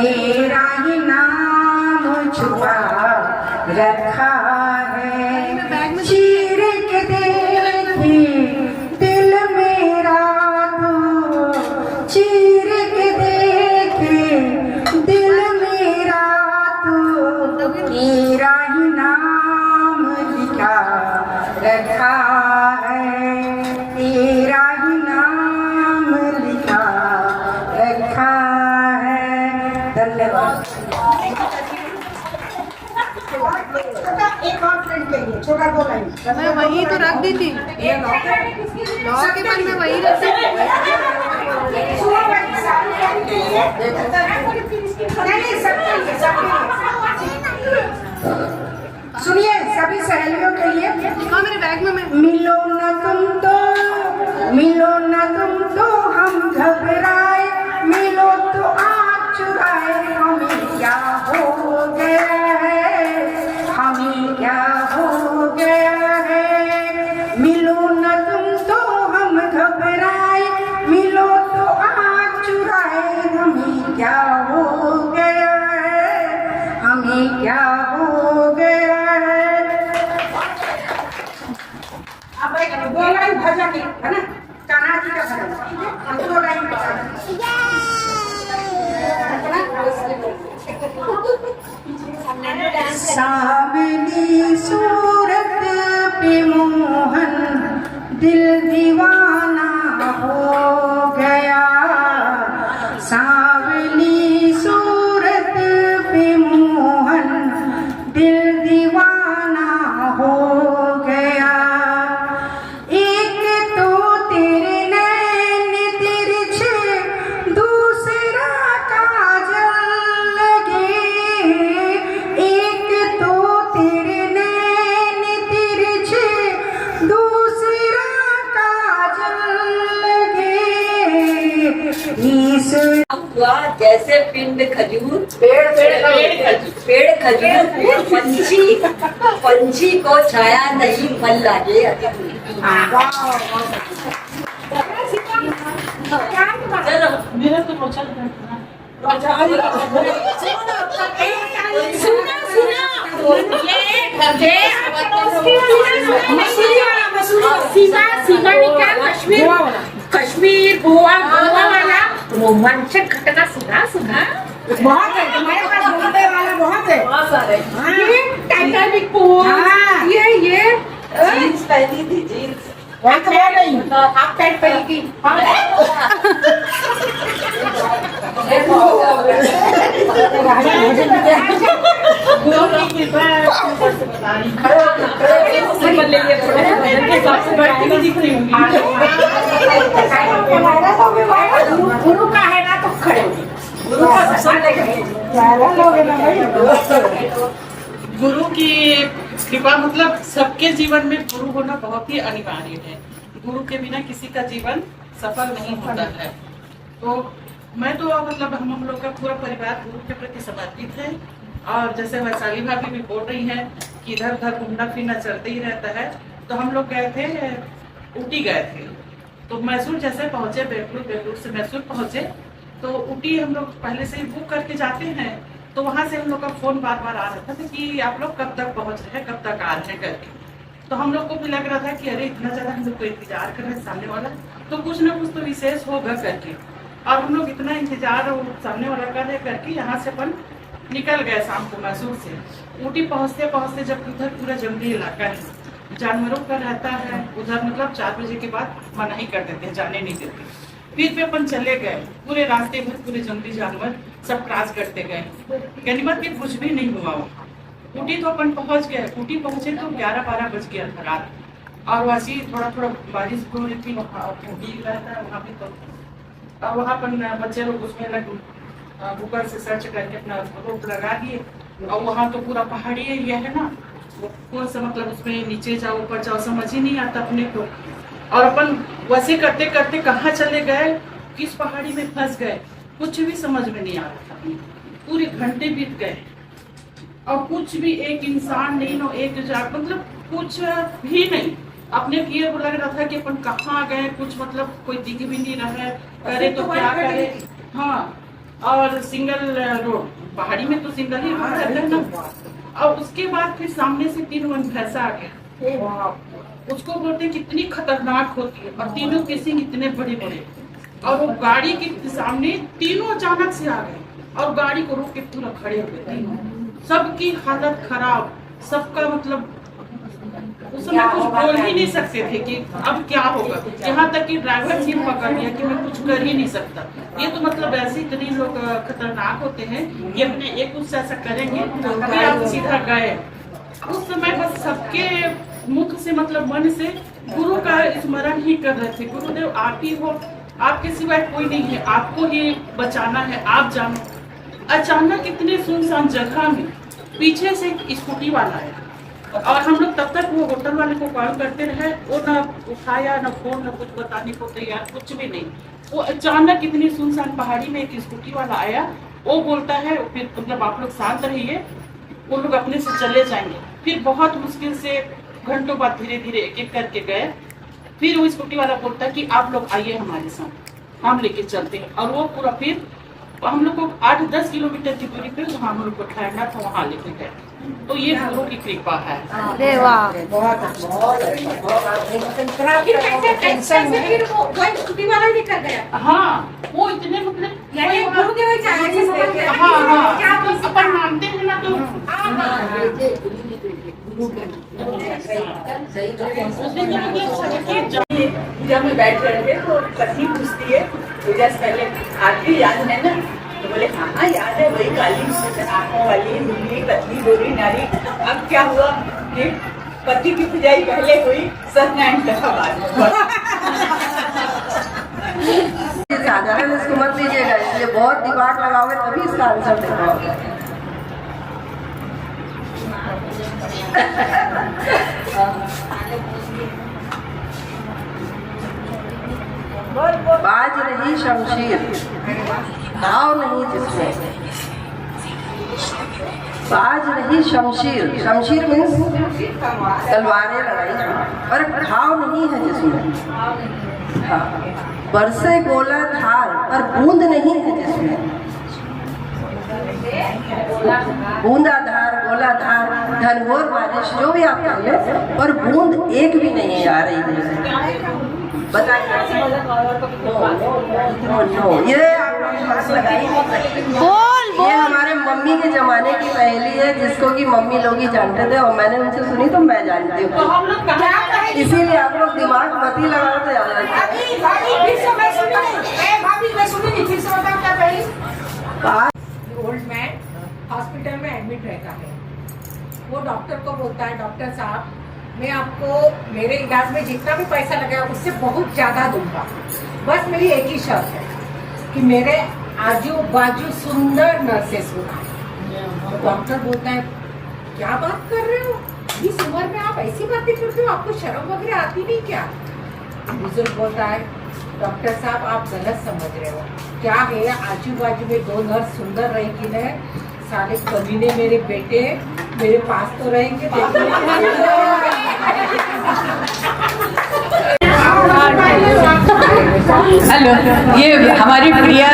तेरा ही नाम छुपा रखा है। चीर के देखी दिल मेरा तो, चीर के देखी दिल मेरा तो, तेरा ही नाम लिखा रखा है, तेरा ही नाम लिखा रखा है। धन्यवाद। एक और फ्रेंड के लिए छोटा 2 लाइन मैं वही तो रख दी थी, लॉ के बाद मैं वही रख दी। सुनिए सभी सहेलियों के लिए। हाँ मेरे बैग में मैं। मिलो न तुम तो, मिलो न तुम तो हम घबराए, मिलो तो आँख चुराए, हमें क्या हो गया है, हमें क्या हो गया है। मिलो न तुम तो हम घबराए, मिलो तो आँख चुराए, हमें क्या हो गया है, हमें क्या हो गया है। अब एक 2 लाइन भजन है ना, कान्हा जी का भजन, हम 2 लाइन सावली सूरत पे मोहन दिल दीवाना हो गया, सावली सूरत पे मोहन दिल दीवाना हो गया। एक तो तेरे नैन तिरछे, दूसरा काजल लगे, एक तो तेरे नैन तिरछे, दूसरा काजल लगे। इस हुआ जैसे पिंड खजूर, पेड़ खजूर, पंछी को छाया नहीं फल लागे। चलो मेरा तो रोचा कश्मीर गोवा वाला रोमांचक घटना सुना बहुत है तुम्हारे पास, बोलने वाला बहुत है, बहुत सारे। ये टाइटैनिक पोज, ये जीन्स पहनी थी, जीन्स वही तो बोल रही हूँ। हाफ पैंट पहनी थी। गुरु का है ना तो खड़े गुरु की कृपा मतलब सबके जीवन में गुरु होना बहुत ही अनिवार्य है। गुरु के बिना किसी का जीवन सफल नहीं होता है। तो मैं तो मतलब हम लोग का पूरा परिवार गुरु के प्रति समर्पित है। और जैसे वैशाली भाभी भी बोल रही है कि इधर उधर घूमना फिरना चलते ही रहता है। तो हम लोग गए थे, ऊटी गए थे। तो मैसूर जैसे पहुंचे, बेंगलुरु से मैसूर पहुंचे, तो ऊटी हम लोग पहले से ही बुक करके जाते हैं। तो वहां से हम लोग का फोन बार बार आ रहा था कि आप लोग कब तक पहुंच रहे हैं, कब तक आ रहे हैं करके। तो हम लोग को भी लग रहा था कि अरे इतना ज्यादा हम लोग को इंतजार कर रहे हैं सामने वाला, तो कुछ ना कुछ तो विशेष होगा करके। और हम लोग इतना इंतजार सामने वाला कर रहे करके यहाँ से अपन निकल गए शाम को मैसूर से। ऊटी पहुंचते पहुंचते जब उधर पूरा जंगली इलाका है, जानवरों का रहता है उधर, मतलब 4 बजे के बाद मना ही कर देते हैं, जाने नहीं देते। फिर भी अपन चले गए, पूरे रास्ते भर पूरे जंगली जानवर सब क्रॉस करते गए। गनीमत के कुछ भी नहीं हुआ वहाँ। ऊटी तो अपन पहुंच गए, ऊटी पहुंचे तो 11-12 बज गया था रात। और वैसे ही थोड़ा थोड़ा बारिश हो रही थी, वहाँ भीग रहा था वहाँ पे। तो और वहाँ पर बच्चे लोग उसमें गूगल से सर्च करके अपना रोप लगा दिए। और वहाँ तो पूरा पहाड़ी एरिया है ना, कौन सा मतलब उसमें नीचे जाओ ऊपर जाओ समझ ही नहीं आता अपने को। और अपन वैसे करते करते कहाँ चले गए, किस पहाड़ी में फंस गए, कुछ भी समझ में नहीं आ रहा था। पूरे घंटे बीत गए और कुछ भी एक इंसान नहीं, नो एक जाग, मतलब कुछ भी नहीं। अपने किए लग रहा था कि अपन कहाँ गए, कुछ मतलब कोई दिख भी नहीं रहा है, करे तो क्या करे। हाँ, और सिंगल रोड, पहाड़ी में तो सिंगल ही रोड रहता है ना। और उसके बाद फिर सामने से 3 वन भैंसा आ गया, उसको बोलते कितनी खतरनाक होती है, और तीनों केसिंग इतने बड़े बड़े, और वो गाड़ी के सामने तीनों अचानक से आ गए और गाड़ी को रोक के पूरा खड़े हो गए तीनों। सबकी हालत खराब, सबका मतलब उस समय कुछ बोल ही नहीं सकते थे कि अब क्या होगा। यहाँ तक कि ड्राइवर सीट पकड़ लिया कि मैं कुछ कर ही नहीं सकता। ये तो मतलब ऐसे इतने लोग खतरनाक होते हैं कि अपने एक कुछ ऐसा करेंगे फिर आप सीधा गए। उस समय बस सबके मुख से मतलब मन से गुरु का स्मरण ही कर रहे थे, गुरुदेव आप ही हो, आपके सिवाय कोई नहीं है, आपको ही बचाना है, आप जानो। अचानक इतने सुनसान जगह में पीछे से एक स्कूटी वाला आया, और हम लोग तब तक वो होटल वाले को कॉल करते रहे, वो ना उठाया ना फोन ना कुछ बताने को तैयार, कुछ भी नहीं। वो अचानक इतनी सुनसान पहाड़ी में एक स्कूटी वाला आया, वो बोलता है फिर मतलब आप लोग शांत रहिए, वो लोग अपने से चले जाएंगे। फिर बहुत मुश्किल से घंटों बाद धीरे धीरे एक एक करके गए। फिर वो स्कूटी वाला बोलता है कि आप लोग आइए हमारे साथ, हम लेके चलते हैं। और वो पूरा फिर हम लोग को 8-10 किलोमीटर की दूरी पे वहाँ हम लोग को ठहरना था, वहाँ लेके गए। तो ये गुरु की कृपा है। अरे वाह, फिर वो स्कूटी वाला निकल गया। हाँ, वो इतने मतलब गुरु के वजह से हाँ, अपन मानते हैं ना तो जब मैं बैठ रहे थे तो पत्नी पूछती है पूजा से पहले आपकी याद है ना, तो बोले हाँ याद है, वही काली आंखों वाली नीली पतली गोरी नारी। अब क्या हुआ कि पति की पूजाई पहले हुई, सत्यनारायण कथा बाद में। साधारण इसको मत लीजिएगा, इसलिए बहुत दिमाग लगाओगे तभी इसका आंसर दे पाओगे। बाज रही शमशीर, घाव नहीं जिसमें। बाज रही शमशीर, शमशीर मीन्स तलवारें लड़ाई, और घाव नहीं है जिसमें। हाँ, बरसे गोला धार पर बूंद नहीं है जिसमें। बूंदाधार, गोलाधार, घनघोर बारिश जो भी आप कह लो, पर बूंद एक भी नहीं आ रही है। बताइए, ये आप लोग लगाई बोल ये हमारे मम्मी के जमाने की पहेली है, जिसको कि मम्मी लोग ही जानते थे, और मैंने उनसे सुनी तो मैं जानती हूँ। इसीलिए आप लोग दिमाग मत ही लगाओ तो याद ओल्ड मैन हॉस्पिटल में एडमिट रहता है। वो डॉक्टर को बोलता है, डॉक्टर साहब मैं आपको मेरे इलाज में जितना भी पैसा लगा उससे बहुत ज्यादा दूंगा, बस मेरी एक ही शर्त है कि मेरे आजू बाजू सुंदर नर्सेस होना। डॉक्टर बोलता है क्या बात कर रहे हो, इस उम्र में आप ऐसी बातें करते हो, आपको शर्म वगैरह आती नहीं क्या? बुजुर्ग बोलता है डॉक्टर साहब आप गलत समझ रहे हो, क्या है आजू बाजू में 2 नर्स सुंदर रहेगी न, साले कमीने मेरे बेटे मेरे पास तो रहेंगे। हेलो, ये हमारी प्रिया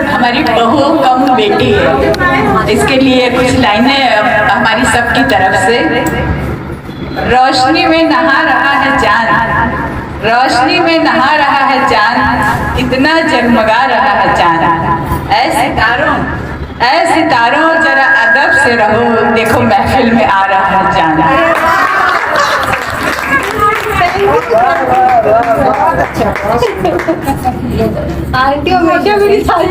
हमारी बहू कम बेटी है, इसके लिए कुछ लाइनें हमारी सबकी तरफ से। रोशनी में नहा रहा है चांद, रोशनी में नहा रहा है चांद, इतना जगमगा रहा है चांद। ऐ सितारों जरा अदब से रहो, देखो महफिल में आ रहा है चांद। आंटी हमेशा मेरी सारी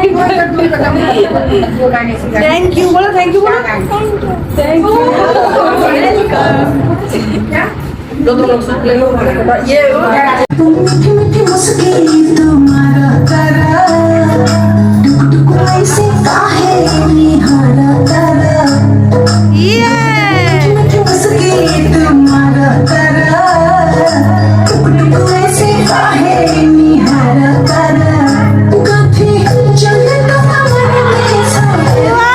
थैंक यू बोलो, थैंक यू बोलो, थैंक यू। ये मुस्किन तुम्हारा तारा, टुक टुक ऐसे काहे निहारा तारा, मुस्किन तुम्हारा तारा, टुक टुक ऐसे काहे निहारा तारा, कभी चलता मन में साया।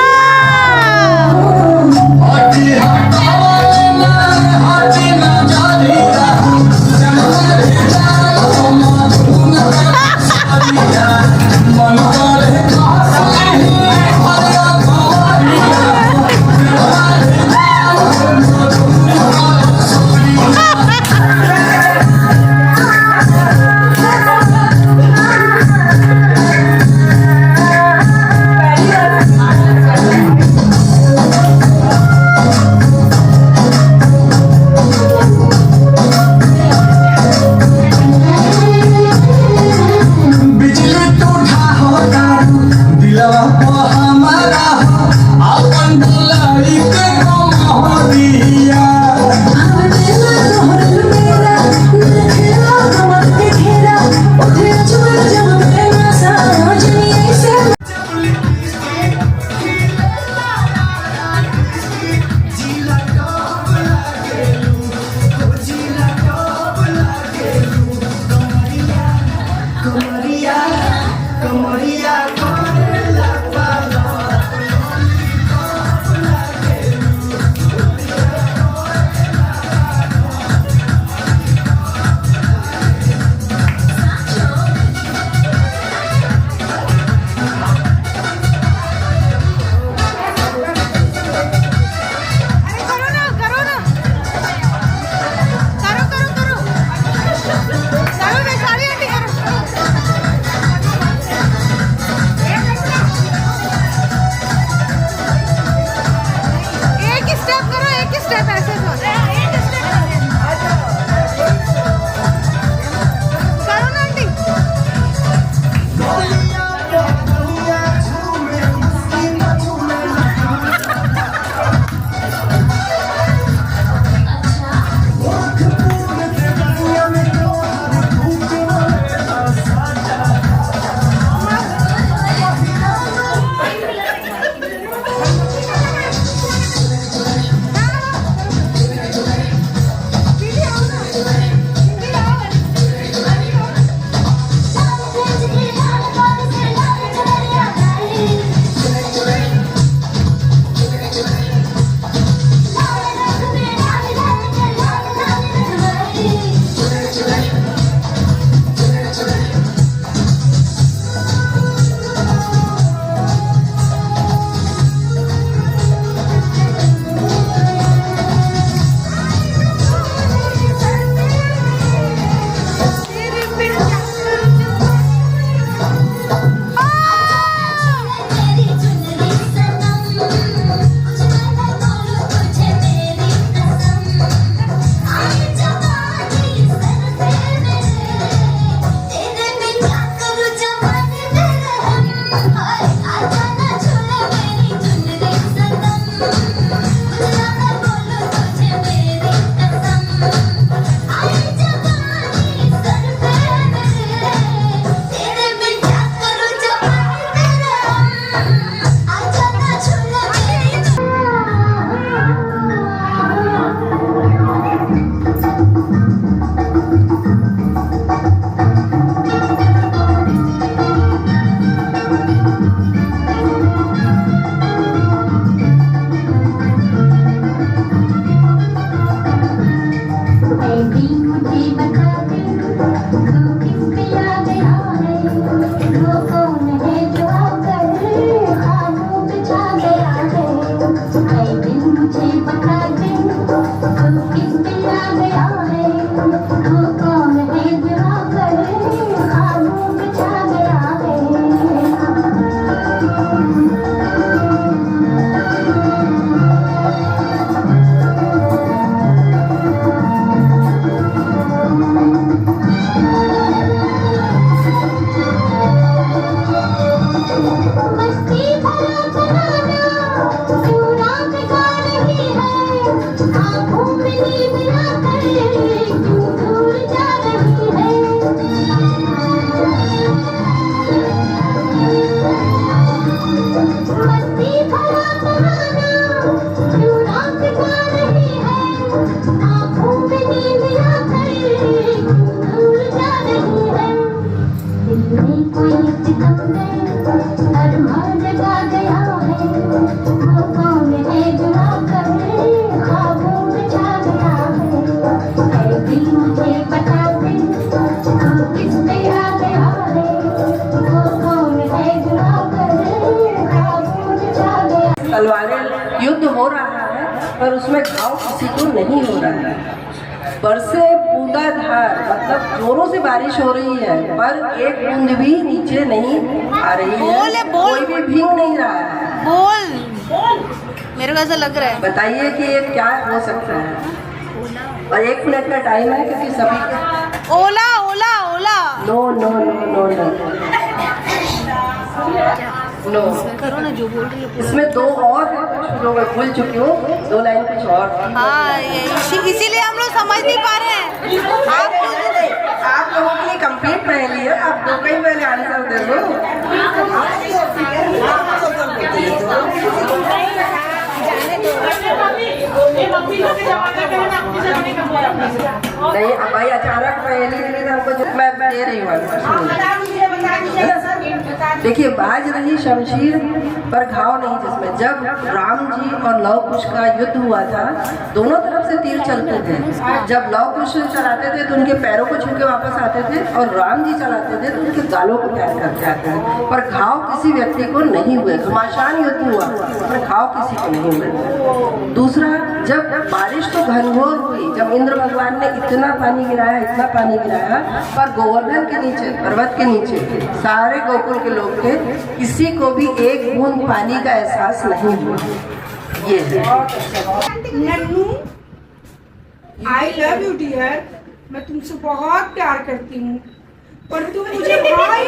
कमरिया कमरिया करेला पालो करो ना करो ना करो वैशाली आंटी करो एक स्टेप करो एक स्टेप ऐसे करो ना आंटी तलवारें युद्ध हो रहा है पर उसमें घाव किसी को नहीं हो रहा है। बरसे बूंदाधार मतलब जोरों से बारिश हो रही है पर एक बूंद भी नीचे नहीं आ रही है, कोई भी भीग नहीं रहा है। बोल मेरे को ऐसा लग रहा है। बताइए कि ये क्या हो सकता है। और 1 मिनट का टाइम है क्योंकि सभी का ओला ओला ओला no no no no no no करो ना जो बोल रही है। इसमें 2 और जो मैं भूल चुकी हूँ, 2 लाइन कुछ और थी। हाँ इसीलिए हम लोग समझ नहीं पा रहे हैं। आप लोगों के लिए कंप्लीट पहली है, आप 2 का ही पहले आंसर दे दो। नहीं भाई अचानक पहली हमको मैं दे रही हूँ। देखिए, बाज रही शमशीर पर घाव नहीं जिसमें। जब राम जी और लव कुश का युद्ध हुआ था, दोनों तरफ से तीर चलते थे। जब लव कुश चलाते थे तो उनके पैरों को छू के वापस आते थे, और राम जी चलाते थे तो उनके गालों को पैर करके आते थे। पर घाव किसी व्यक्ति को नहीं हुए। घमासान युद्ध हुआ पर घाव किसी को नहीं हुए। दूसरा, जब बारिश तो घनघोर हुई, जब इंद्र भगवान ने इतना पानी गिराया, इतना पानी गिराया, पर गोवर्धन के नीचे, पर्वत के नीचे सारे गोकुल के लोग थे, किसी को भी एक बूंद पानी का एहसास नहीं हुआ। ये है। नन्नू, आई लव यू डियर। मैं तुमसे बहुत प्यार करती हूँ, पर तुम मुझे भाई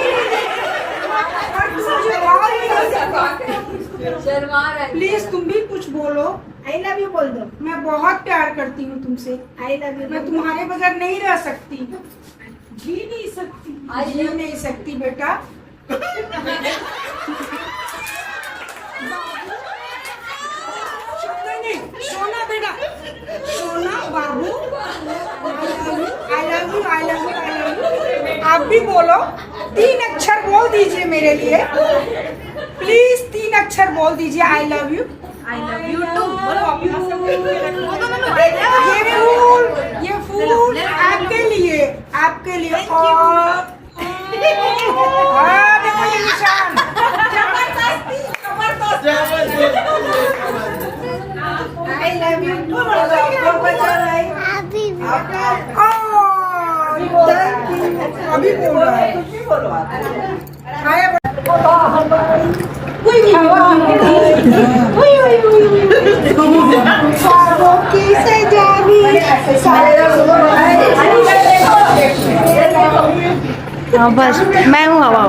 प्लीज तुम भी कुछ बोलो। आई लव यू बोल दो। मैं बहुत प्यार करती हूँ तुमसे। आई लव यू। मैं तुम्हारे बगैर नहीं रह सकती, जी नहीं सकती, जी नहीं सकती बेटा। सोना बेटा, सोना बाबू, I love you, I love you, I love you. आप भी बोलो, 3 अक्षर बोल दीजिए मेरे लिए प्लीज। 3 अक्षर बोल दीजिए। I love you, I love you too. ये फूल आपके लिए, आपके लिए। और देखो ये निशान, जबरदस्ती, आई लव यू टू। अभी बोल रहा है, बस मैं हूँ हवा।